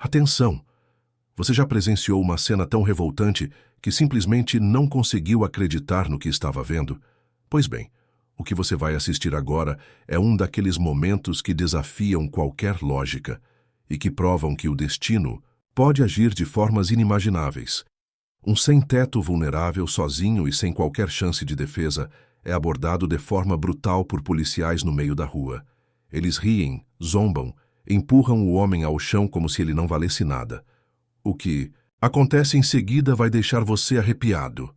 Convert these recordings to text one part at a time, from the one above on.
Atenção! Você já presenciou uma cena tão revoltante que simplesmente não conseguiu acreditar no que estava vendo? Pois bem, o que você vai assistir agora é um daqueles momentos que desafiam qualquer lógica e que provam que o destino pode agir de formas inimagináveis. Um sem-teto vulnerável, sozinho e sem qualquer chance de defesa, é abordado de forma brutal por policiais no meio da rua. Eles riem, zombam, empurram o homem ao chão como se ele não valesse nada. O que acontece em seguida vai deixar você arrepiado.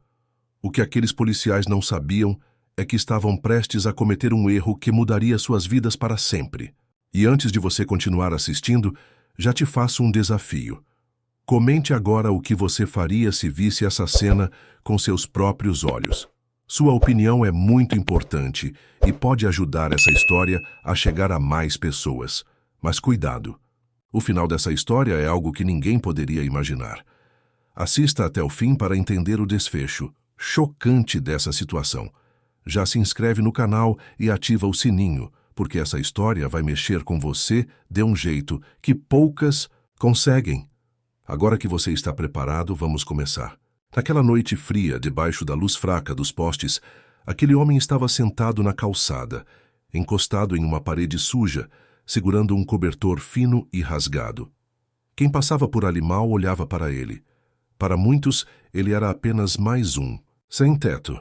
O que aqueles policiais não sabiam é que estavam prestes a cometer um erro que mudaria suas vidas para sempre. E antes de você continuar assistindo, já te faço um desafio. Comente agora o que você faria se visse essa cena com seus próprios olhos. Sua opinião é muito importante e pode ajudar essa história a chegar a mais pessoas. Mas cuidado! O final dessa história é algo que ninguém poderia imaginar. Assista até o fim para entender o desfecho chocante dessa situação. Já se inscreve no canal e ativa o sininho, porque essa história vai mexer com você de um jeito que poucas conseguem. Agora que você está preparado, vamos começar. Naquela noite fria, debaixo da luz fraca dos postes, aquele homem estava sentado na calçada, encostado em uma parede suja, segurando um cobertor fino e rasgado. Quem passava por ali mal olhava para ele. Para muitos, ele era apenas mais um, sem teto,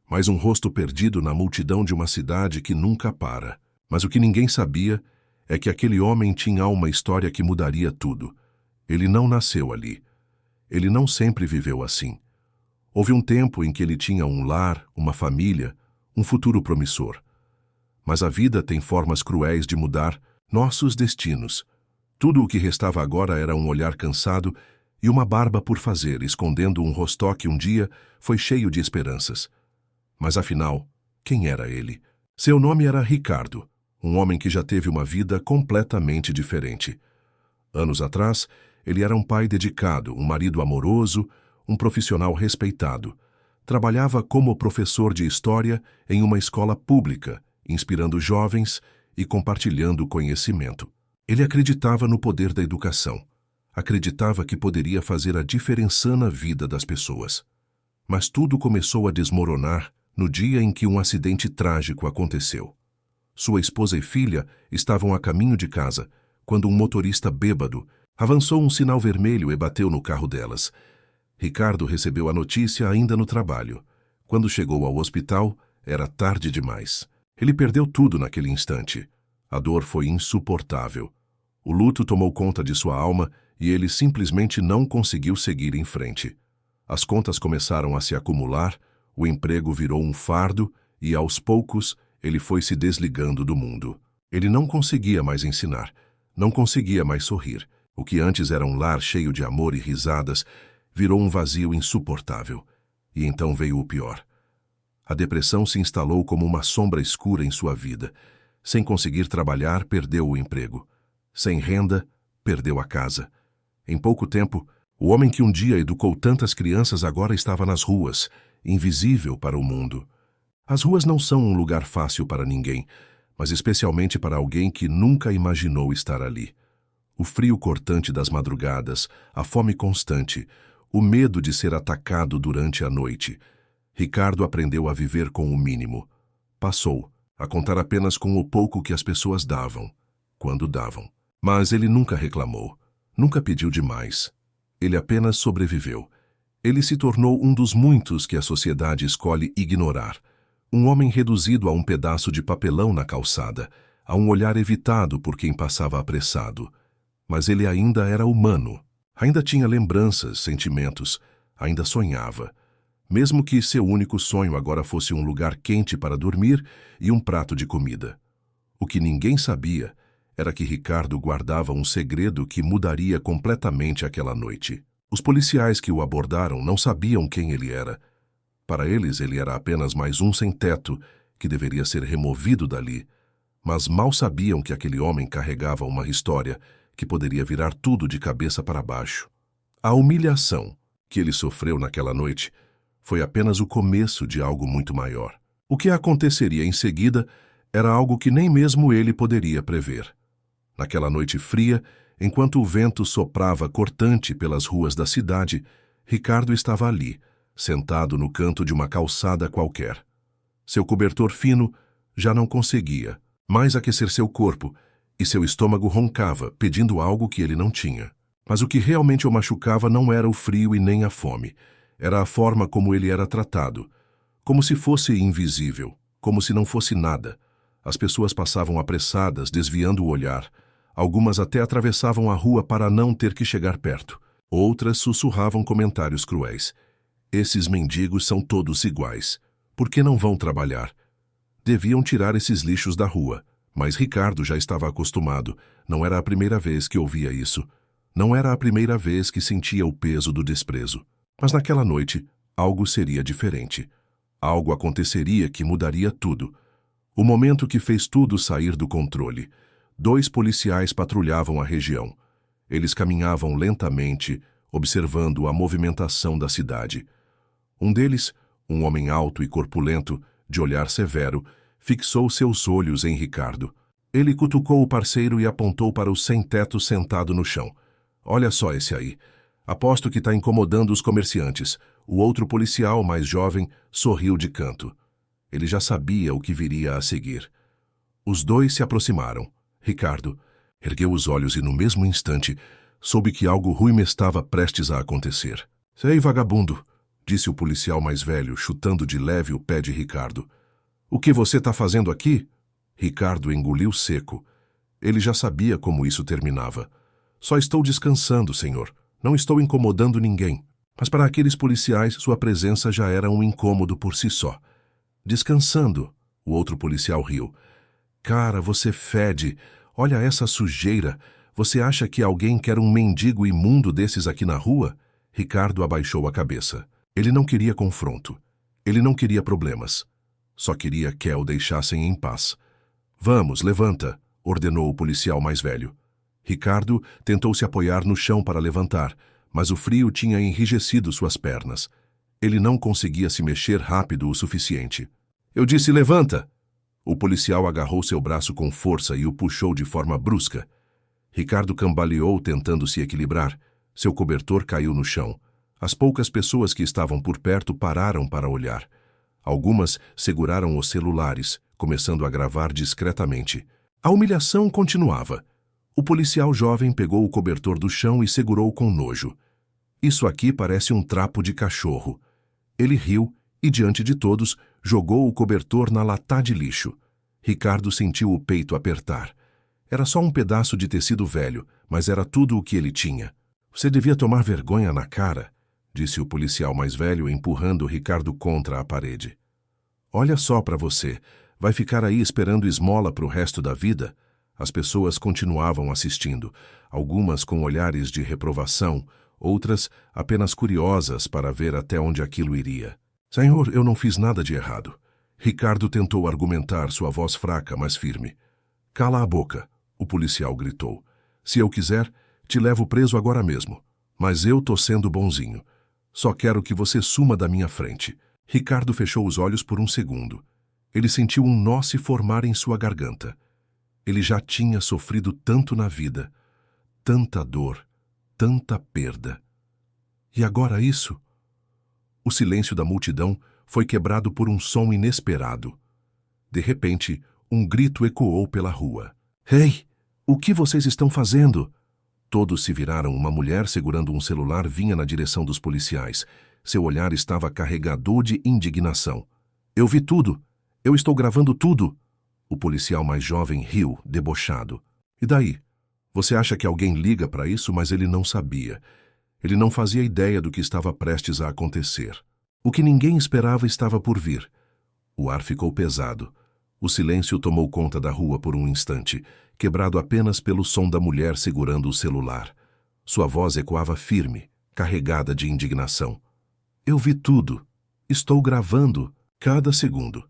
mais um rosto perdido na multidão de uma cidade que nunca para. Mas o que ninguém sabia é que aquele homem tinha uma história que mudaria tudo. Ele não nasceu ali. Ele não sempre viveu assim. Houve um tempo em que ele tinha um lar, uma família, um futuro promissor. Mas a vida tem formas cruéis de mudar nossos destinos. Tudo o que restava agora era um olhar cansado e uma barba por fazer, escondendo um rostó que um dia foi cheio de esperanças. Mas afinal, quem era ele? Seu nome era Ricardo, um homem que já teve uma vida completamente diferente. Anos atrás, ele era um pai dedicado, um marido amoroso, um profissional respeitado. Trabalhava como professor de história em uma escola pública, inspirando jovens e compartilhando conhecimento. Ele acreditava no poder da educação. Acreditava que poderia fazer a diferença na vida das pessoas. Mas tudo começou a desmoronar no dia em que um acidente trágico aconteceu. Sua esposa e filha estavam a caminho de casa, quando um motorista bêbado avançou um sinal vermelho e bateu no carro delas. Ricardo recebeu a notícia ainda no trabalho. Quando chegou ao hospital, era tarde demais. Ele perdeu tudo naquele instante. A dor foi insuportável. O luto tomou conta de sua alma e ele simplesmente não conseguiu seguir em frente. As contas começaram a se acumular, o emprego virou um fardo e, aos poucos, ele foi se desligando do mundo. Ele não conseguia mais ensinar, não conseguia mais sorrir. O que antes era um lar cheio de amor e risadas, virou um vazio insuportável. E então veio o pior. A depressão se instalou como uma sombra escura em sua vida. Sem conseguir trabalhar, perdeu o emprego. Sem renda, perdeu a casa. Em pouco tempo, o homem que um dia educou tantas crianças agora estava nas ruas, invisível para o mundo. As ruas não são um lugar fácil para ninguém, mas especialmente para alguém que nunca imaginou estar ali. O frio cortante das madrugadas, a fome constante, o medo de ser atacado durante a noite. Ricardo aprendeu a viver com o mínimo. Passou a contar apenas com o pouco que as pessoas davam, quando davam. Mas ele nunca reclamou, nunca pediu demais. Ele apenas sobreviveu. Ele se tornou um dos muitos que a sociedade escolhe ignorar. Um homem reduzido a um pedaço de papelão na calçada, a um olhar evitado por quem passava apressado. Mas ele ainda era humano, ainda tinha lembranças, sentimentos, ainda sonhava. Mesmo que seu único sonho agora fosse um lugar quente para dormir e um prato de comida. O que ninguém sabia era que Ricardo guardava um segredo que mudaria completamente aquela noite. Os policiais que o abordaram não sabiam quem ele era. Para eles, ele era apenas mais um sem-teto que deveria ser removido dali. Mas mal sabiam que aquele homem carregava uma história que poderia virar tudo de cabeça para baixo. A humilhação que ele sofreu naquela noite foi apenas o começo de algo muito maior. O que aconteceria em seguida era algo que nem mesmo ele poderia prever. Naquela noite fria, Enquanto o vento soprava cortante pelas ruas da cidade, Ricardo estava ali, sentado no canto de uma calçada qualquer. Seu cobertor fino já não conseguia mais aquecer seu corpo e seu estômago roncava, pedindo algo que ele não tinha. Mas o que realmente o machucava não era o frio e nem a fome. Era a forma como ele era tratado. Como se fosse invisível, como se não fosse nada. As pessoas passavam apressadas, desviando o olhar. Algumas até atravessavam a rua para não ter que chegar perto. Outras sussurravam comentários cruéis. Esses mendigos são todos iguais. Por que não vão trabalhar? Deviam tirar esses lixos da rua. Mas Ricardo já estava acostumado. Não era a primeira vez que ouvia isso. Não era a primeira vez que sentia o peso do desprezo. Mas naquela noite, algo seria diferente. Algo aconteceria que mudaria tudo. O momento que fez tudo sair do controle. 2 policiais patrulhavam a região. Eles caminhavam lentamente, observando a movimentação da cidade. Um deles, um homem alto e corpulento, de olhar severo, fixou seus olhos em Ricardo. Ele cutucou o parceiro e apontou para o sem-teto sentado no chão. Olha só esse aí. Aposto que está incomodando os comerciantes. O outro policial, mais jovem, sorriu de canto. Ele já sabia o que viria a seguir. Os 2 se aproximaram. Ricardo ergueu os olhos e, no mesmo instante, soube que algo ruim estava prestes a acontecer. Sei, vagabundo, disse o policial mais velho, chutando de leve o pé de Ricardo. O que você está fazendo aqui? Ricardo engoliu seco. Ele já sabia como isso terminava. Só estou descansando, senhor. Não estou incomodando ninguém. Mas para aqueles policiais, sua presença já era um incômodo por si só. Descansando, o outro policial riu. Cara, você fede. Olha essa sujeira. Você acha que alguém quer um mendigo imundo desses aqui na rua? Ricardo abaixou a cabeça. Ele não queria confronto. Ele não queria problemas. Só queria que o deixassem em paz. Vamos, levanta, ordenou o policial mais velho. Ricardo tentou se apoiar no chão para levantar, mas o frio tinha enrijecido suas pernas. Ele não conseguia se mexer rápido o suficiente. Eu disse levanta! O policial agarrou seu braço com força e o puxou de forma brusca. Ricardo cambaleou tentando se equilibrar. Seu cobertor caiu no chão. As poucas pessoas que estavam por perto pararam para olhar. Algumas seguraram os celulares, começando a gravar discretamente. A humilhação continuava. O policial jovem pegou o cobertor do chão e segurou com nojo. Isso aqui parece um trapo de cachorro. Ele riu e, diante de todos, jogou o cobertor na lata de lixo. Ricardo sentiu o peito apertar. Era só um pedaço de tecido velho, mas era tudo o que ele tinha. Você devia tomar vergonha na cara, disse o policial mais velho, empurrando Ricardo contra a parede. Olha só para você. Vai ficar aí esperando esmola para o resto da vida? As pessoas continuavam assistindo, algumas com olhares de reprovação, outras apenas curiosas para ver até onde aquilo iria. Senhor, eu não fiz nada de errado. Ricardo tentou argumentar, sua voz fraca, mas firme. Cala a boca, o policial gritou. Se eu quiser, te levo preso agora mesmo. Mas eu tô sendo bonzinho. Só quero que você suma da minha frente. Ricardo fechou os olhos por um segundo. Ele sentiu um nó se formar em sua garganta. Ele já tinha sofrido tanto na vida, tanta dor, tanta perda. E agora isso? O silêncio da multidão foi quebrado por um som inesperado. De repente, um grito ecoou pela rua. Ei, o que vocês estão fazendo? Todos se viraram. Uma mulher segurando um celular vinha na direção dos policiais. Seu olhar estava carregado de indignação. Eu vi tudo. Eu estou gravando tudo. O policial mais jovem riu, debochado. E daí? Você acha que alguém liga para isso, mas ele não sabia. Ele não fazia ideia do que estava prestes a acontecer. O que ninguém esperava estava por vir. O ar ficou pesado. O silêncio tomou conta da rua por um instante, quebrado apenas pelo som da mulher segurando o celular. Sua voz ecoava firme, carregada de indignação. Eu vi tudo. Estou gravando cada segundo.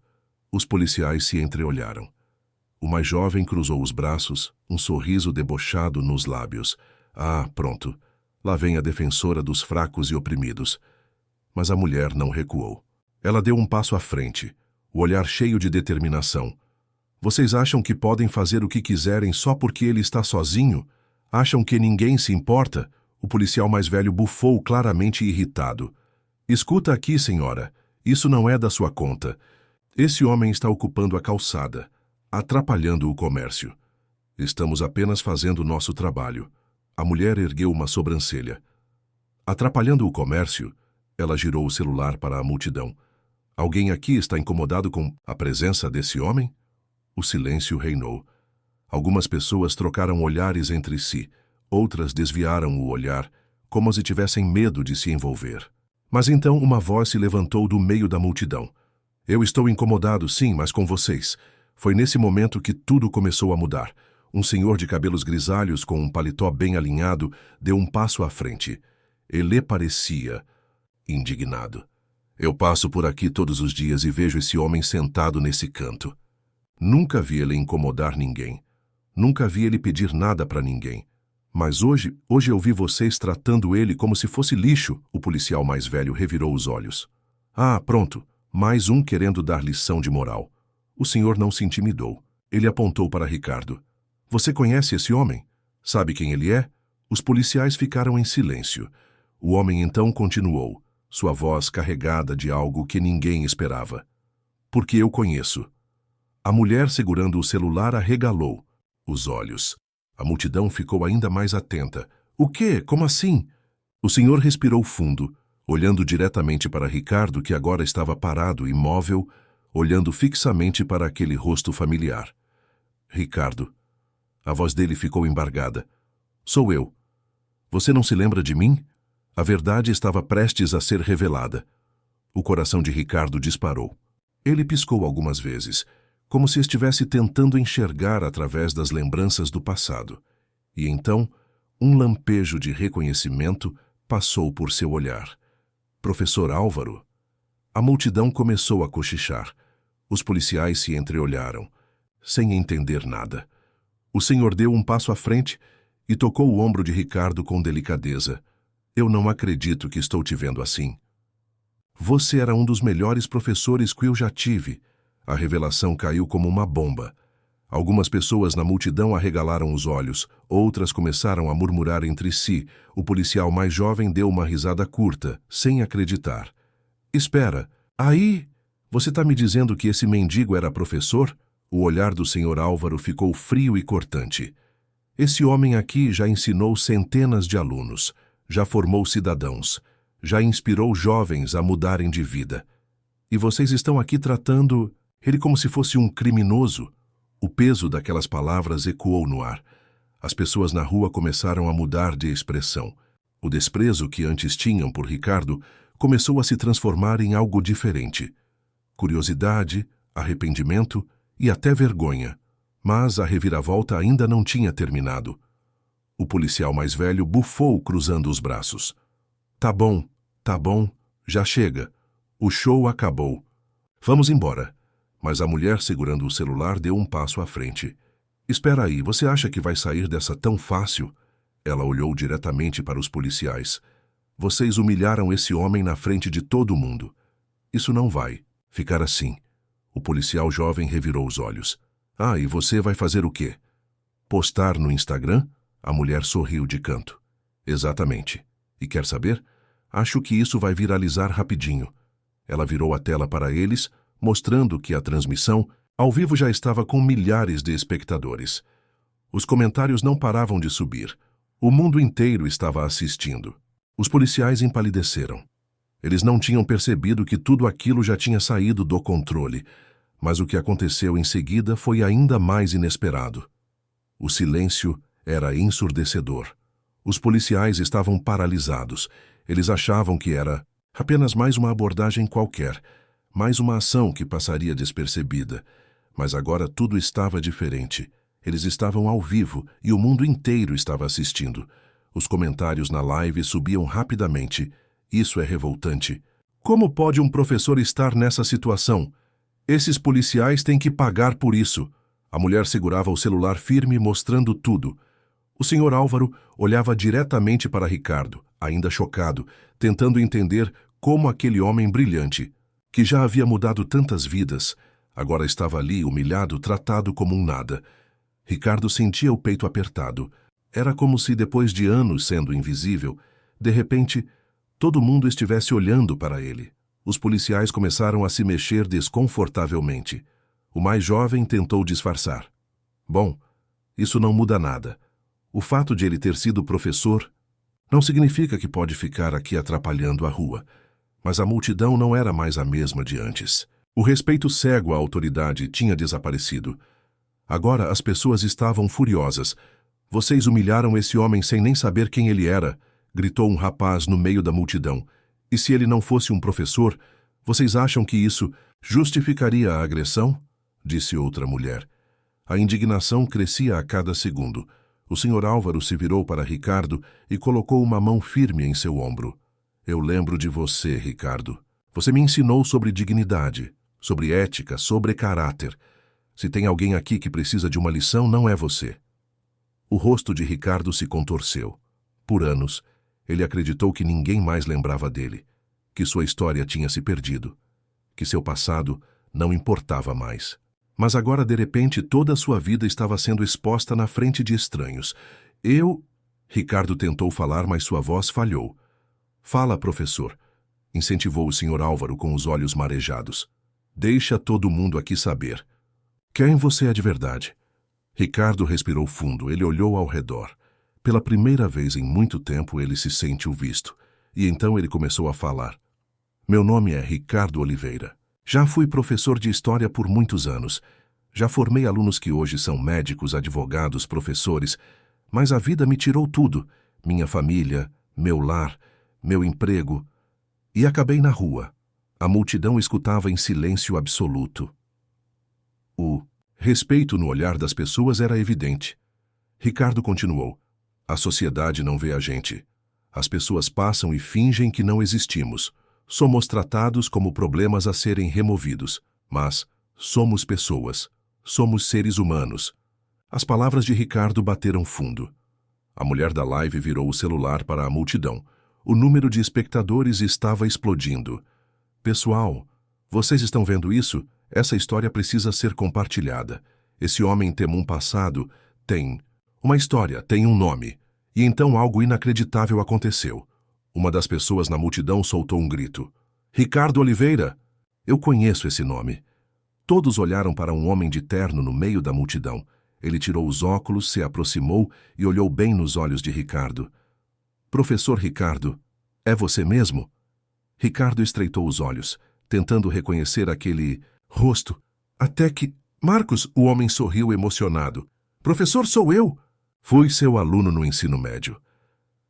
Os policiais se entreolharam. O mais jovem cruzou os braços, um sorriso debochado nos lábios. Ah, pronto. Lá vem a defensora dos fracos e oprimidos. Mas a mulher não recuou. Ela deu um passo à frente, o olhar cheio de determinação. Vocês acham que podem fazer o que quiserem só porque ele está sozinho? Acham que ninguém se importa? O policial mais velho bufou, claramente irritado. Escuta aqui, senhora. Isso não é da sua conta. Esse homem está ocupando a calçada, atrapalhando o comércio. Estamos apenas fazendo nosso trabalho. A mulher ergueu uma sobrancelha. Atrapalhando o comércio, ela girou o celular para a multidão. Alguém aqui está incomodado com a presença desse homem? O silêncio reinou. Algumas pessoas trocaram olhares entre si, outras desviaram o olhar, como se tivessem medo de se envolver. Mas então uma voz se levantou do meio da multidão. Eu estou incomodado, sim, mas com vocês. Foi nesse momento que tudo começou a mudar. Um senhor de cabelos grisalhos com um paletó bem alinhado deu um passo à frente. Ele parecia indignado. Eu passo por aqui todos os dias e vejo esse homem sentado nesse canto. Nunca vi ele incomodar ninguém. Nunca vi ele pedir nada para ninguém. Mas hoje eu vi vocês tratando ele como se fosse lixo. O policial mais velho revirou os olhos. Ah, pronto. Mais um querendo dar lição de moral. O senhor não se intimidou. Ele apontou para Ricardo. Você conhece esse homem? Sabe quem ele é? Os policiais ficaram em silêncio. O homem então continuou, sua voz carregada de algo que ninguém esperava. Porque eu conheço. A mulher segurando o celular arregalou os olhos. A multidão ficou ainda mais atenta. O quê? Como assim? O senhor respirou fundo, olhando diretamente para Ricardo, que agora estava parado, imóvel, olhando fixamente para aquele rosto familiar. Ricardo. A voz dele ficou embargada. Sou eu. Você não se lembra de mim? A verdade estava prestes a ser revelada. O coração de Ricardo disparou. Ele piscou algumas vezes, como se estivesse tentando enxergar através das lembranças do passado. E então, um lampejo de reconhecimento passou por seu olhar. Professor Álvaro? A multidão começou a cochichar. Os policiais se entreolharam, sem entender nada. O senhor deu um passo à frente e tocou o ombro de Ricardo com delicadeza. Eu não acredito que estou te vendo assim. Você era um dos melhores professores que eu já tive. A revelação caiu como uma bomba. Algumas pessoas na multidão arregalaram os olhos, outras começaram a murmurar entre si. O policial mais jovem deu uma risada curta, sem acreditar. Espera, aí? Você está me dizendo que esse mendigo era professor? O olhar do senhor Álvaro ficou frio e cortante. Esse homem aqui já ensinou centenas de alunos, já formou cidadãos, já inspirou jovens a mudarem de vida. E vocês estão aqui tratando ele como se fosse um criminoso? O peso daquelas palavras ecoou no ar. As pessoas na rua começaram a mudar de expressão. O desprezo que antes tinham por Ricardo começou a se transformar em algo diferente. Curiosidade, arrependimento e até vergonha. Mas a reviravolta ainda não tinha terminado. O policial mais velho bufou cruzando os braços. Tá bom, já chega. O show acabou. Vamos embora. Mas a mulher segurando o celular deu um passo à frente. Espera aí, você acha que vai sair dessa tão fácil? Ela olhou diretamente para os policiais. Vocês humilharam esse homem na frente de todo mundo. Isso não vai ficar assim. O policial jovem revirou os olhos. Ah, e você vai fazer o quê? Postar no Instagram? A mulher sorriu de canto. Exatamente. E quer saber? Acho que isso vai viralizar rapidinho. Ela virou a tela para eles, mostrando que a transmissão ao vivo já estava com milhares de espectadores. Os comentários não paravam de subir. O mundo inteiro estava assistindo. Os policiais empalideceram. Eles não tinham percebido que tudo aquilo já tinha saído do controle, mas o que aconteceu em seguida foi ainda mais inesperado. O silêncio era ensurdecedor. Os policiais estavam paralisados. Eles achavam que era apenas mais uma abordagem qualquer, mais uma ação que passaria despercebida. Mas agora tudo estava diferente. Eles estavam ao vivo e o mundo inteiro estava assistindo. Os comentários na live subiam rapidamente. Isso é revoltante. Como pode um professor estar nessa situação? Esses policiais têm que pagar por isso. A mulher segurava o celular firme, mostrando tudo. O senhor Álvaro olhava diretamente para Ricardo, ainda chocado, tentando entender como aquele homem brilhante, que já havia mudado tantas vidas, agora estava ali humilhado, tratado como um nada. Ricardo sentia o peito apertado. Era como se, depois de anos sendo invisível, de repente, todo mundo estivesse olhando para ele. Os policiais começaram a se mexer desconfortavelmente. O mais jovem tentou disfarçar. Bom, isso não muda nada. O fato de ele ter sido professor não significa que pode ficar aqui atrapalhando a rua. Mas a multidão não era mais a mesma de antes. O respeito cego à autoridade tinha desaparecido. Agora as pessoas estavam furiosas. Vocês humilharam esse homem sem nem saber quem ele era, gritou um rapaz no meio da multidão. E se ele não fosse um professor, vocês acham que isso justificaria a agressão? Disse outra mulher. A indignação crescia a cada segundo. O Sr. Álvaro se virou para Ricardo e colocou uma mão firme em seu ombro. Eu lembro de você, Ricardo. Você me ensinou sobre dignidade, sobre ética, sobre caráter. Se tem alguém aqui que precisa de uma lição, não é você. O rosto de Ricardo se contorceu. Por anos, ele acreditou que ninguém mais lembrava dele, que sua história tinha se perdido, que seu passado não importava mais. Mas agora, de repente, toda a sua vida estava sendo exposta na frente de estranhos. Ricardo tentou falar, mas sua voz falhou. Fala, professor, incentivou o Sr. Álvaro com os olhos marejados. Deixa todo mundo aqui saber. Quem você é de verdade? Ricardo respirou fundo, ele olhou ao redor. Pela primeira vez em muito tempo ele se sentiu visto. E então ele começou a falar. Meu nome é Ricardo Oliveira. Já fui professor de história por muitos anos. Já formei alunos que hoje são médicos, advogados, professores. Mas a vida me tirou tudo. Minha família, meu lar, meu emprego. E acabei na rua. A multidão escutava em silêncio absoluto. O respeito no olhar das pessoas era evidente. Ricardo continuou. A sociedade não vê a gente. As pessoas passam e fingem que não existimos. Somos tratados como problemas a serem removidos. Mas somos pessoas. Somos seres humanos. As palavras de Ricardo bateram fundo. A mulher da live virou o celular para a multidão. O número de espectadores estava explodindo. Pessoal, vocês estão vendo isso? Essa história precisa ser compartilhada. Esse homem tem um passado, tem uma história, tem um nome. E então algo inacreditável aconteceu. Uma das pessoas na multidão soltou um grito. Ricardo Oliveira! Eu conheço esse nome. Todos olharam para um homem de terno no meio da multidão. Ele tirou os óculos, se aproximou e olhou bem nos olhos de Ricardo. Professor Ricardo, é você mesmo? Ricardo estreitou os olhos, tentando reconhecer aquele rosto. Até que... Marcos, o homem sorriu emocionado. Professor, sou eu! Fui seu aluno no ensino médio.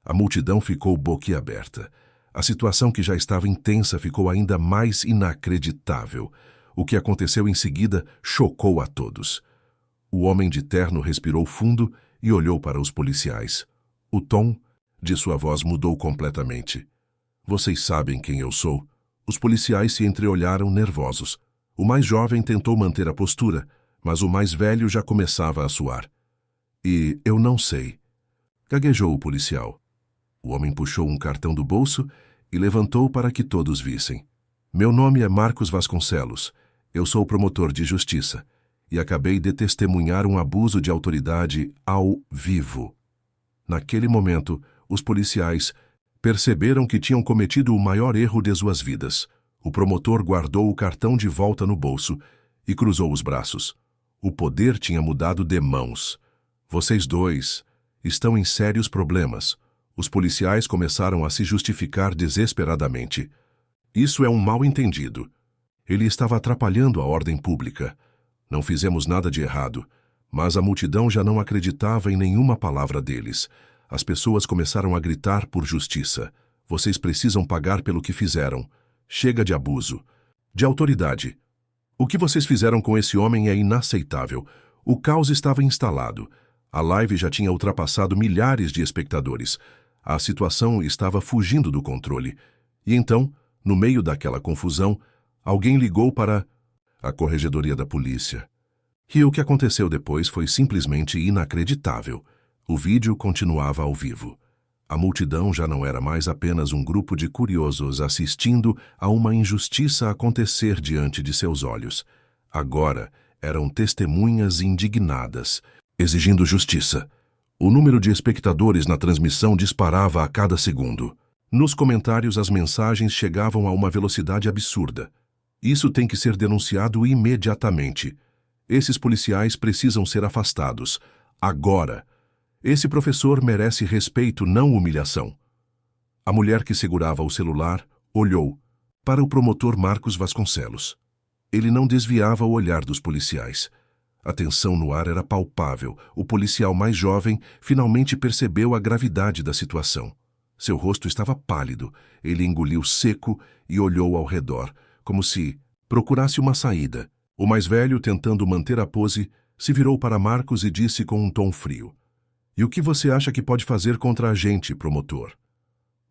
A multidão ficou boquiaberta. A situação que já estava intensa ficou ainda mais inacreditável. O que aconteceu em seguida chocou a todos. O homem de terno respirou fundo e olhou para os policiais. O tom de sua voz mudou completamente. Vocês sabem quem eu sou? Os policiais se entreolharam nervosos. O mais jovem tentou manter a postura, mas o mais velho já começava a suar. E eu não sei. Gaguejou o policial. O homem puxou um cartão do bolso e levantou para que todos vissem. Meu nome é Marcos Vasconcelos. Eu sou promotor de justiça e acabei de testemunhar um abuso de autoridade ao vivo. Naquele momento, os policiais perceberam que tinham cometido o maior erro de suas vidas. O promotor guardou o cartão de volta no bolso e cruzou os braços. O poder tinha mudado de mãos. Vocês dois estão em sérios problemas. Os policiais começaram a se justificar desesperadamente. Isso é um mal-entendido. Ele estava atrapalhando a ordem pública. Não fizemos nada de errado, mas a multidão já não acreditava em nenhuma palavra deles. As pessoas começaram a gritar por justiça. Vocês precisam pagar pelo que fizeram. Chega de abuso. De autoridade. O que vocês fizeram com esse homem é inaceitável. O caos estava instalado. A live já tinha ultrapassado milhares de espectadores. A situação estava fugindo do controle. E então, no meio daquela confusão, alguém ligou para a corregedoria da polícia. E o que aconteceu depois foi simplesmente inacreditável. O vídeo continuava ao vivo. A multidão já não era mais apenas um grupo de curiosos assistindo a uma injustiça acontecer diante de seus olhos. Agora eram testemunhas indignadas, exigindo justiça. O número de espectadores na transmissão disparava a cada segundo. Nos comentários, as mensagens chegavam a uma velocidade absurda. Isso tem que ser denunciado imediatamente. Esses policiais precisam ser afastados. Agora. Esse professor merece respeito, não humilhação. A mulher que segurava o celular olhou para o promotor Marcos Vasconcelos. Ele não desviava o olhar dos policiais. A tensão no ar era palpável. O policial mais jovem finalmente percebeu a gravidade da situação. Seu rosto estava pálido. Ele engoliu seco e olhou ao redor, como se procurasse uma saída. O mais velho, tentando manter a pose, se virou para Marcos e disse com um tom frio: "E o que você acha que pode fazer contra a gente, promotor?"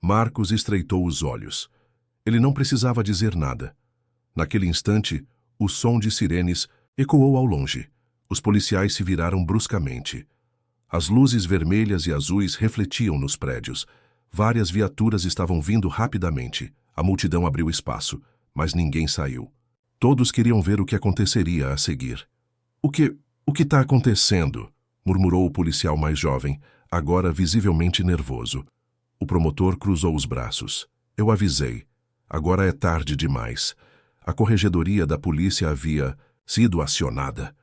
Marcos estreitou os olhos. Ele não precisava dizer nada. Naquele instante, o som de sirenes ecoou ao longe. Os policiais se viraram bruscamente. As luzes vermelhas e azuis refletiam nos prédios. Várias viaturas estavam vindo rapidamente. A multidão abriu espaço, mas ninguém saiu. Todos queriam ver o que aconteceria a seguir. O que está acontecendo?" murmurou o policial mais jovem, agora visivelmente nervoso. O promotor cruzou os braços. "Eu avisei. Agora é tarde demais. A corregedoria da polícia havia sido acionada."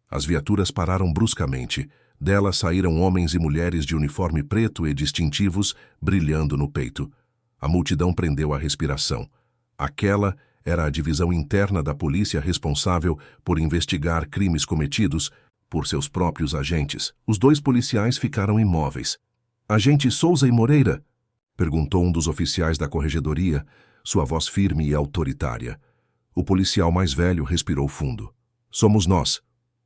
As viaturas pararam bruscamente. Delas saíram homens e mulheres de uniforme preto e distintivos brilhando no peito. A multidão prendeu a respiração. Aquela era a divisão interna da polícia responsável por investigar crimes cometidos por seus próprios agentes. Os dois policiais ficaram imóveis. "Agente Souza e Moreira?" perguntou um dos oficiais da corregedoria, sua voz firme e autoritária. O policial mais velho respirou fundo. "Somos nós."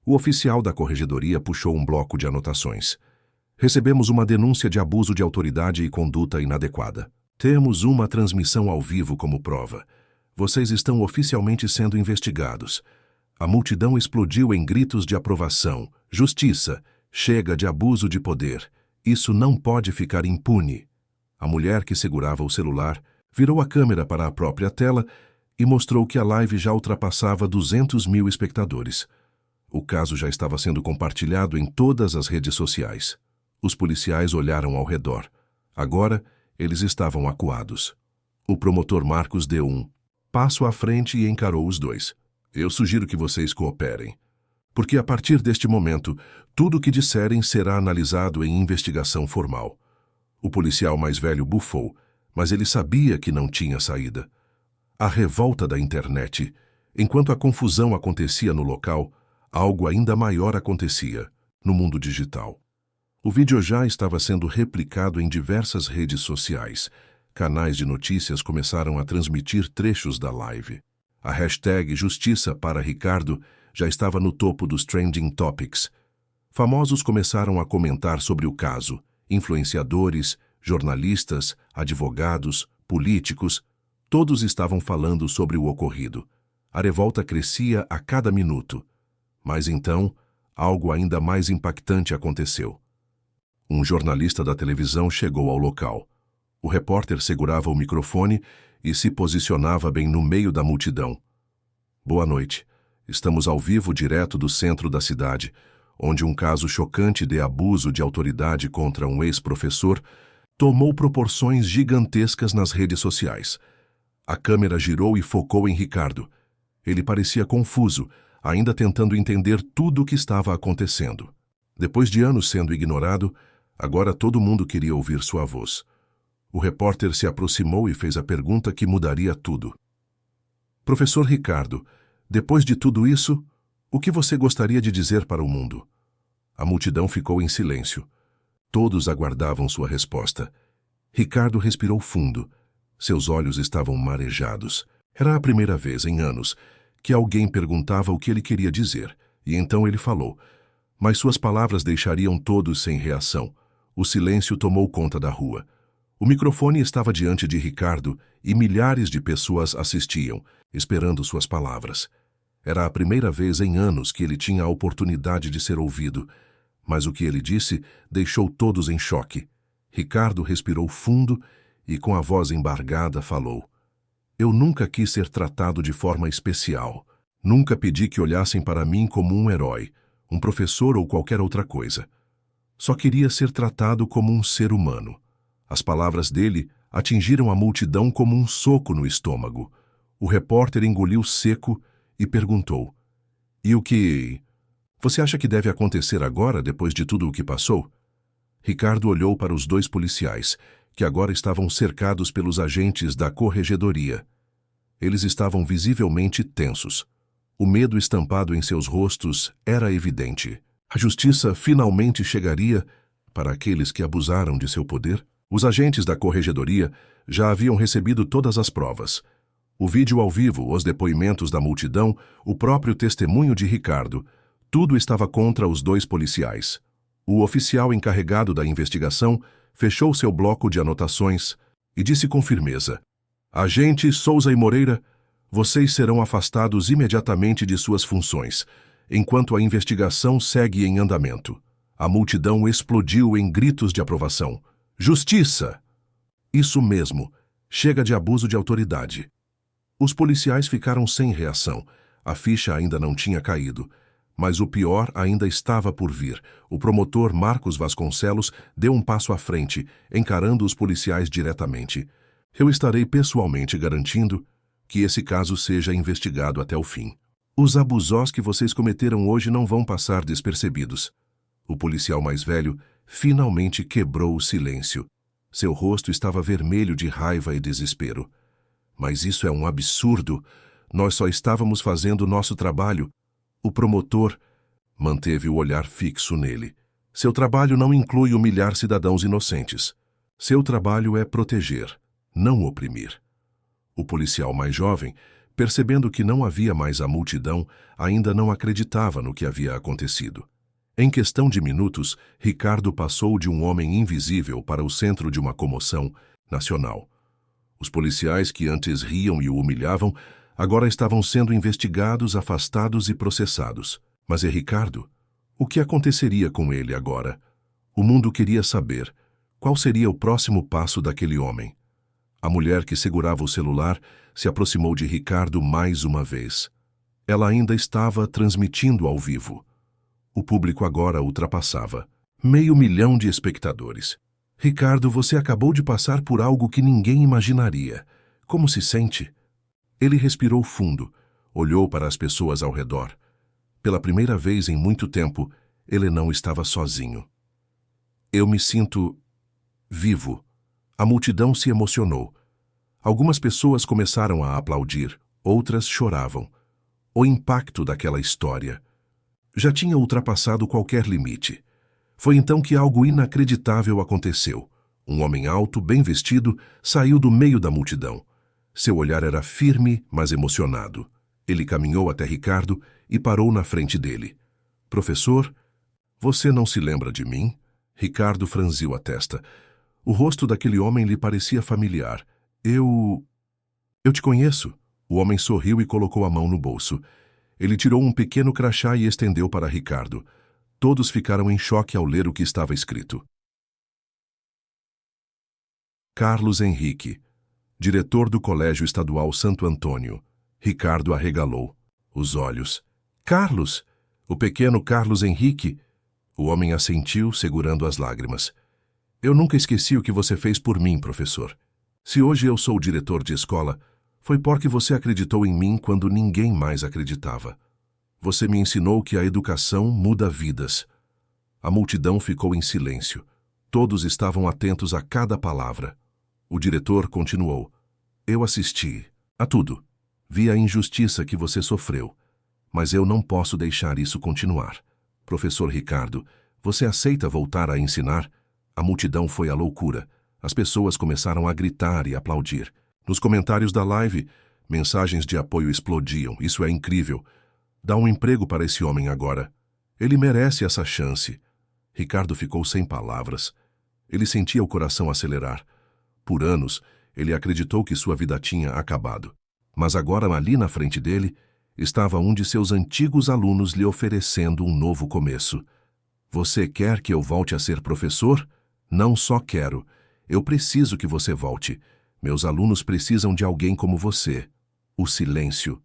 O oficial da corregedoria puxou um bloco de anotações. "Recebemos uma denúncia de abuso de autoridade e conduta inadequada. Temos uma transmissão ao vivo como prova. Vocês estão oficialmente sendo investigados." A multidão explodiu em gritos de aprovação. "Justiça! Chega de abuso de poder! Isso não pode ficar impune." A mulher que segurava o celular virou a câmera para a própria tela e mostrou que a live já ultrapassava 200.000 espectadores. O caso já estava sendo compartilhado em todas as redes sociais. Os policiais olharam ao redor. Agora, eles estavam acuados. O promotor Marcos deu um passo à frente e encarou os dois. "Eu sugiro que vocês cooperem, porque a partir deste momento, tudo o que disserem será analisado em investigação formal." O policial mais velho bufou, mas ele sabia que não tinha saída. A revolta da internet. Enquanto a confusão acontecia no local, algo ainda maior acontecia no mundo digital. O vídeo já estava sendo replicado em diversas redes sociais. Canais de notícias começaram a transmitir trechos da live. A hashtag Justiça para Ricardo já estava no topo dos trending topics. Famosos começaram a comentar sobre o caso. Influenciadores, jornalistas, advogados, políticos, todos estavam falando sobre o ocorrido. A revolta crescia a cada minuto. Mas então, algo ainda mais impactante aconteceu. Um jornalista da televisão chegou ao local. O repórter segurava o microfone e se posicionava bem no meio da multidão. "Boa noite. Estamos ao vivo direto do centro da cidade, onde um caso chocante de abuso de autoridade contra um ex-professor tomou proporções gigantescas nas redes sociais." A câmera girou e focou em Ricardo. Ele parecia confuso, ainda tentando entender tudo o que estava acontecendo. Depois de anos sendo ignorado, agora todo mundo queria ouvir sua voz. O repórter se aproximou e fez a pergunta que mudaria tudo. "Professor Ricardo, depois de tudo isso, o que você gostaria de dizer para o mundo?" A multidão ficou em silêncio. Todos aguardavam sua resposta. Ricardo respirou fundo. Seus olhos estavam marejados. Era a primeira vez em anos que alguém perguntava o que ele queria dizer, e então ele falou. Mas suas palavras deixariam todos sem reação. O silêncio tomou conta da rua. O microfone estava diante de Ricardo e milhares de pessoas assistiam, esperando suas palavras. Era a primeira vez em anos que ele tinha a oportunidade de ser ouvido, mas o que ele disse deixou todos em choque. Ricardo respirou fundo e, com a voz embargada, falou. "Eu nunca quis ser tratado de forma especial. Nunca pedi que olhassem para mim como um herói, um professor ou qualquer outra coisa. Só queria ser tratado como um ser humano. As palavras dele atingiram a multidão como um soco no estômago. O repórter engoliu seco e perguntou: "E o que você acha que deve acontecer agora, depois de tudo o que passou?" Ricardo olhou para os dois policiais, que agora estavam cercados pelos agentes da corregedoria. Eles estavam visivelmente tensos. O medo estampado em seus rostos era evidente. A justiça finalmente chegaria para aqueles que abusaram de seu poder? Os agentes da corregedoria já haviam recebido todas as provas. O vídeo ao vivo, os depoimentos da multidão, o próprio testemunho de Ricardo, tudo estava contra os dois policiais. O oficial encarregado da investigação fechou seu bloco de anotações e disse com firmeza: "Agente Souza e Moreira, vocês serão afastados imediatamente de suas funções, enquanto a investigação segue em andamento." A multidão explodiu em gritos de aprovação. "Justiça!" "Isso mesmo. Chega de abuso de autoridade." Os policiais ficaram sem reação. A ficha ainda não tinha caído. Mas o pior ainda estava por vir. O promotor Marcos Vasconcelos deu um passo à frente, encarando os policiais diretamente. "Eu estarei pessoalmente garantindo que esse caso seja investigado até o fim. Os abusos que vocês cometeram hoje não vão passar despercebidos." O policial mais velho finalmente quebrou o silêncio. Seu rosto estava vermelho de raiva e desespero. "Mas isso é um absurdo. Nós só estávamos fazendo nosso trabalho." O promotor manteve o olhar fixo nele. "Seu trabalho não inclui humilhar cidadãos inocentes. Seu trabalho é proteger, não oprimir." O policial mais jovem, percebendo que não havia mais a multidão, ainda não acreditava no que havia acontecido. Em questão de minutos, Ricardo passou de um homem invisível para o centro de uma comoção nacional. Os policiais que antes riam e o humilhavam agora estavam sendo investigados, afastados e processados. Mas e Ricardo? O que aconteceria com ele agora? O mundo queria saber qual seria o próximo passo daquele homem. A mulher que segurava o celular se aproximou de Ricardo mais uma vez. Ela ainda estava transmitindo ao vivo. O público agora ultrapassava 500 mil de espectadores. "Ricardo, você acabou de passar por algo que ninguém imaginaria. Como se sente?" Ele respirou fundo, olhou para as pessoas ao redor. Pela primeira vez em muito tempo, ele não estava sozinho. "Eu me sinto vivo." A multidão se emocionou. Algumas pessoas começaram a aplaudir, outras choravam. O impacto daquela história já tinha ultrapassado qualquer limite. Foi então que algo inacreditável aconteceu. Um homem alto, bem vestido, saiu do meio da multidão. Seu olhar era firme, mas emocionado. Ele caminhou até Ricardo e parou na frente dele. "Professor, você não se lembra de mim?" Ricardo franziu a testa. O rosto daquele homem lhe parecia familiar. Eu te conheço." O homem sorriu e colocou a mão no bolso. Ele tirou um pequeno crachá e estendeu para Ricardo. Todos ficaram em choque ao ler o que estava escrito. Carlos Henrique, diretor do Colégio Estadual Santo Antônio. Ricardo arregalou os olhos. "Carlos? O pequeno Carlos Henrique?" O homem assentiu, segurando as lágrimas. "Eu nunca esqueci o que você fez por mim, professor. Se hoje eu sou diretor de escola, foi porque você acreditou em mim quando ninguém mais acreditava. Você me ensinou que a educação muda vidas." A multidão ficou em silêncio. Todos estavam atentos a cada palavra. O diretor continuou. "Eu assisti a tudo. Vi a injustiça que você sofreu. Mas eu não posso deixar isso continuar. Professor Ricardo, você aceita voltar a ensinar?" A multidão foi à loucura. As pessoas começaram a gritar e aplaudir. Nos comentários da live, mensagens de apoio explodiam. "Isso é incrível. Dá um emprego para esse homem agora. Ele merece essa chance." Ricardo ficou sem palavras. Ele sentia o coração acelerar. Por anos, ele acreditou que sua vida tinha acabado. Mas agora, ali na frente dele, estava um de seus antigos alunos lhe oferecendo um novo começo. "Você quer que eu volte a ser professor?" "Não só quero. Eu preciso que você volte. Meus alunos precisam de alguém como você." O silêncio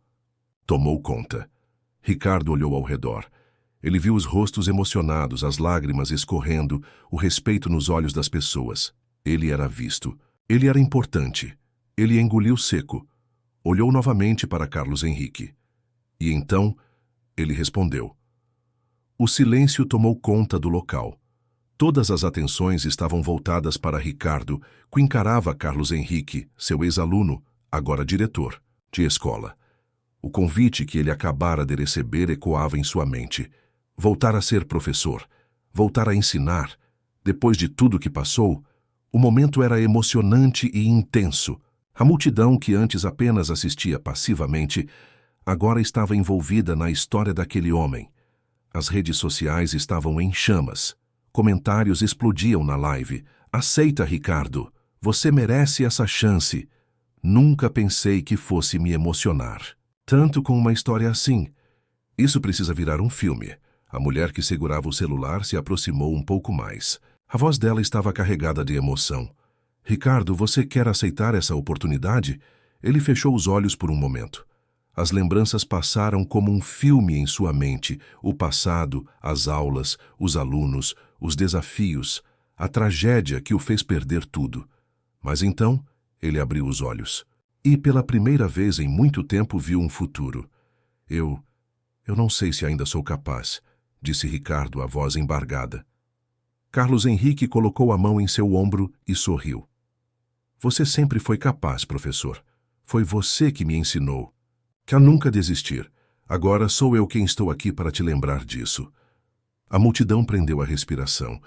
tomou conta. Ricardo olhou ao redor. Ele viu os rostos emocionados, as lágrimas escorrendo, o respeito nos olhos das pessoas. Ele era visto. Ele era importante. Ele engoliu seco. Olhou novamente para Carlos Henrique. E então, ele respondeu. O silêncio tomou conta do local. Todas as atenções estavam voltadas para Ricardo, que encarava Carlos Henrique, seu ex-aluno, agora diretor, de escola. O convite que ele acabara de receber ecoava em sua mente. Voltar a ser professor, voltar a ensinar. Depois de tudo que passou, o momento era emocionante e intenso. A multidão que antes apenas assistia passivamente, agora estava envolvida na história daquele homem. As redes sociais estavam em chamas. Comentários explodiam na live. Aceita, Ricardo. Você merece essa chance. Nunca pensei que fosse me emocionar. Tanto com uma história assim. Isso precisa virar um filme. A mulher que segurava o celular se aproximou um pouco mais. A voz dela estava carregada de emoção. Ricardo, você quer aceitar essa oportunidade? Ele fechou os olhos por um momento. As lembranças passaram como um filme em sua mente. O passado, as aulas, os alunos, os desafios, a tragédia que o fez perder tudo. Mas então, ele abriu os olhos. E pela primeira vez em muito tempo viu um futuro. Eu não sei se ainda sou capaz, disse Ricardo, a voz embargada. Carlos Henrique colocou a mão em seu ombro e sorriu. Você sempre foi capaz, professor. Foi você que me ensinou. Que a nunca desistir. Agora sou eu quem estou aqui para te lembrar disso. A multidão prendeu a respiração.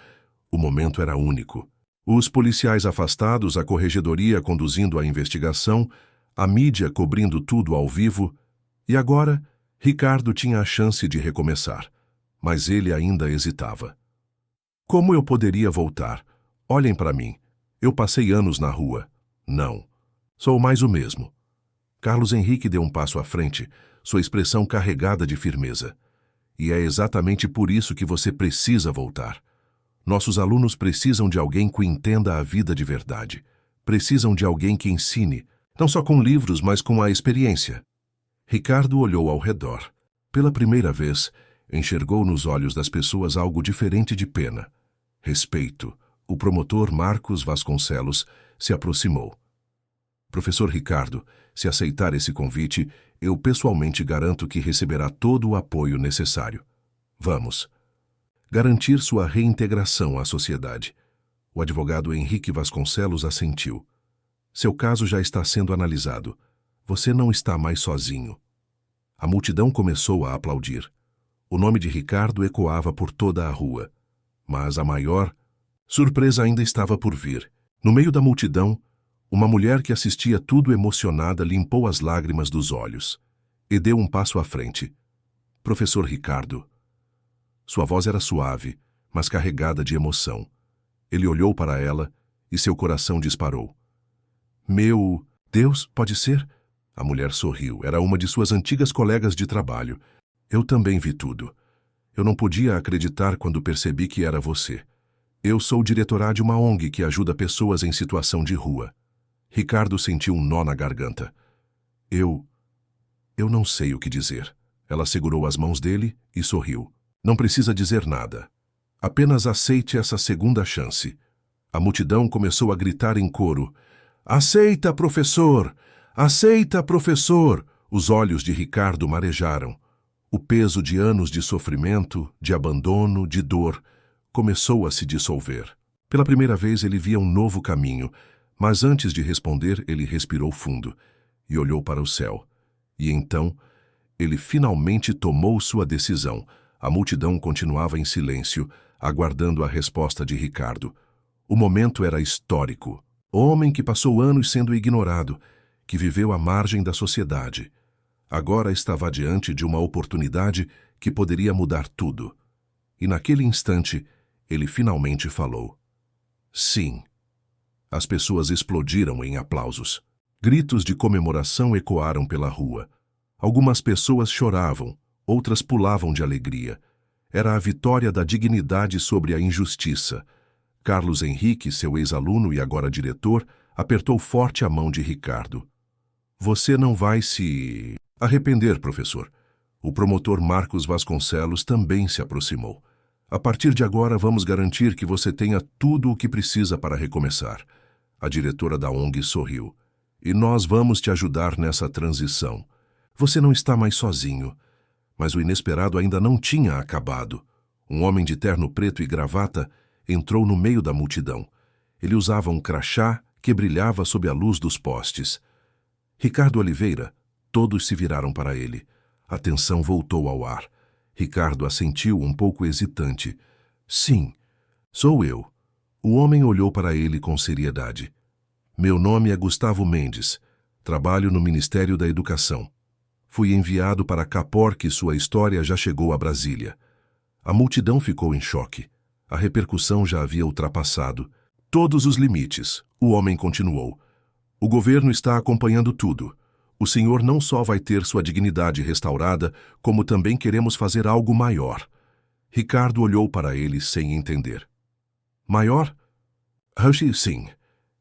O momento era único. Os policiais afastados, a corregedoria conduzindo a investigação, a mídia cobrindo tudo ao vivo. E agora, Ricardo tinha a chance de recomeçar. Mas ele ainda hesitava. Como eu poderia voltar? Olhem para mim. Eu passei anos na rua. Não. Sou mais o mesmo. Carlos Henrique deu um passo à frente, sua expressão carregada de firmeza. E é exatamente por isso que você precisa voltar. Nossos alunos precisam de alguém que entenda a vida de verdade. Precisam de alguém que ensine, não só com livros, mas com a experiência. Ricardo olhou ao redor. Pela primeira vez, enxergou nos olhos das pessoas algo diferente de pena. Respeito. O promotor Marcos Vasconcelos se aproximou. Professor Ricardo, se aceitar esse convite, eu pessoalmente garanto que receberá todo o apoio necessário. Vamos. Garantir sua reintegração à sociedade. O advogado Henrique Vasconcelos assentiu. Seu caso já está sendo analisado. Você não está mais sozinho. A multidão começou a aplaudir. O nome de Ricardo ecoava por toda a rua. Mas a maior surpresa ainda estava por vir. No meio da multidão, uma mulher que assistia tudo emocionada limpou as lágrimas dos olhos e deu um passo à frente. Professor Ricardo. Sua voz era suave, mas carregada de emoção. Ele olhou para ela e seu coração disparou. Meu Deus, pode ser? A mulher sorriu. Era uma de suas antigas colegas de trabalho. Eu também vi tudo. Eu não podia acreditar quando percebi que era você. Eu sou diretora de uma ONG que ajuda pessoas em situação de rua. Ricardo sentiu um nó na garganta. Eu não sei o que dizer. Ela segurou as mãos dele e sorriu. Não precisa dizer nada. Apenas aceite essa segunda chance. A multidão começou a gritar em coro. Aceita, professor! Aceita, professor! Os olhos de Ricardo marejaram. O peso de anos de sofrimento, de abandono, de dor, começou a se dissolver. Pela primeira vez ele via um novo caminho, mas antes de responder ele respirou fundo e olhou para o céu. E então, ele finalmente tomou sua decisão. A multidão continuava em silêncio, aguardando a resposta de Ricardo. O momento era histórico. O homem que passou anos sendo ignorado, que viveu à margem da sociedade, agora estava diante de uma oportunidade que poderia mudar tudo. E naquele instante, ele finalmente falou. Sim. As pessoas explodiram em aplausos. Gritos de comemoração ecoaram pela rua. Algumas pessoas choravam, outras pulavam de alegria. Era a vitória da dignidade sobre a injustiça. Carlos Henrique, seu ex-aluno e agora diretor, apertou forte a mão de Ricardo. Você não vai se arrepender, professor. O promotor Marcos Vasconcelos também se aproximou. A partir de agora, vamos garantir que você tenha tudo o que precisa para recomeçar. A diretora da ONG sorriu. E nós vamos te ajudar nessa transição. Você não está mais sozinho. Mas o inesperado ainda não tinha acabado. Um homem de terno preto e gravata entrou no meio da multidão. Ele usava um crachá que brilhava sob a luz dos postes. Ricardo Oliveira. Todos se viraram para ele. A tensão voltou ao ar. Ricardo assentiu um pouco hesitante. Sim, sou eu. O homem olhou para ele com seriedade. Meu nome é Gustavo Mendes. Trabalho no Ministério da Educação. Fui enviado para Capor que sua história já chegou a Brasília. A multidão ficou em choque. A repercussão já havia ultrapassado todos os limites. O homem continuou. O governo está acompanhando tudo. O senhor não só vai ter sua dignidade restaurada, como também queremos fazer algo maior. Ricardo olhou para ele sem entender. Maior? Hushi, sim.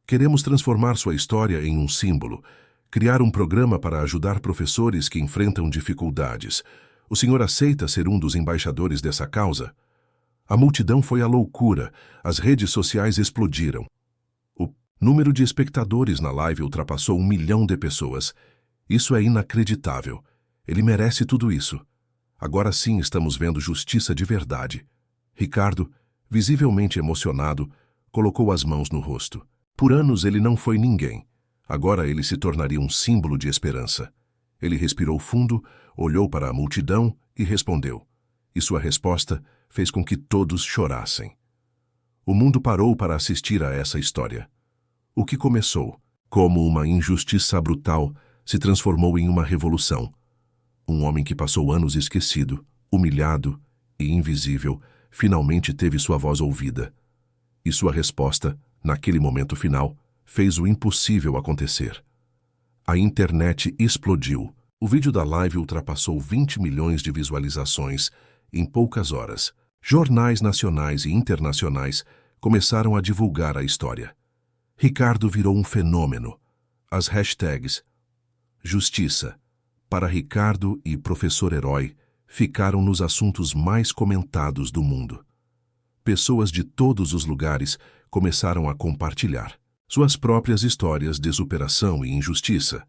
Queremos transformar sua história em um símbolo, criar um programa para ajudar professores que enfrentam dificuldades. O senhor aceita ser um dos embaixadores dessa causa? A multidão foi à loucura, as redes sociais explodiram. O número de espectadores na live ultrapassou 1 milhão de pessoas. Isso é inacreditável. Ele merece tudo isso. Agora sim estamos vendo justiça de verdade. Ricardo, visivelmente emocionado, colocou as mãos no rosto. Por anos ele não foi ninguém. Agora ele se tornaria um símbolo de esperança. Ele respirou fundo, olhou para a multidão e respondeu. E sua resposta fez com que todos chorassem. O mundo parou para assistir a essa história. O que começou como uma injustiça brutal se transformou em uma revolução. Um homem que passou anos esquecido, humilhado e invisível, finalmente teve sua voz ouvida. E sua resposta, naquele momento final, fez o impossível acontecer. A internet explodiu. O vídeo da live ultrapassou 20 milhões de visualizações em poucas horas. Jornais nacionais e internacionais começaram a divulgar a história. Ricardo virou um fenômeno. As hashtags Justiça, para Ricardo e Professor Herói ficaram nos assuntos mais comentados do mundo. Pessoas de todos os lugares começaram a compartilhar suas próprias histórias de superação e injustiça.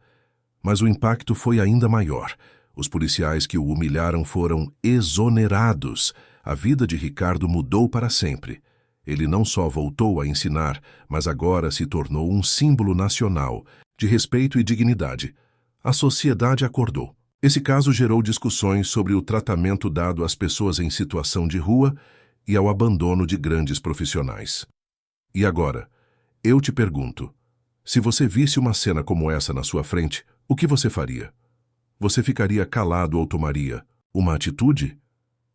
Mas o impacto foi ainda maior. Os policiais que o humilharam foram exonerados. A vida de Ricardo mudou para sempre. Ele não só voltou a ensinar, mas agora se tornou um símbolo nacional de respeito e dignidade. A sociedade acordou. Esse caso gerou discussões sobre o tratamento dado às pessoas em situação de rua e ao abandono de grandes profissionais. E agora, eu te pergunto, se você visse uma cena como essa na sua frente, o que você faria? Você ficaria calado ou tomaria uma atitude?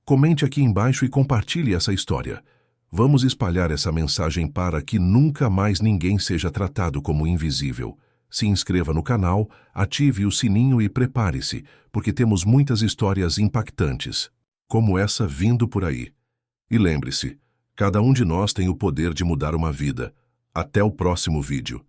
Comente aqui embaixo e compartilhe essa história. Vamos espalhar essa mensagem para que nunca mais ninguém seja tratado como invisível. Se inscreva no canal, ative o sininho e prepare-se, porque temos muitas histórias impactantes, como essa vindo por aí. E lembre-se, cada um de nós tem o poder de mudar uma vida. Até o próximo vídeo.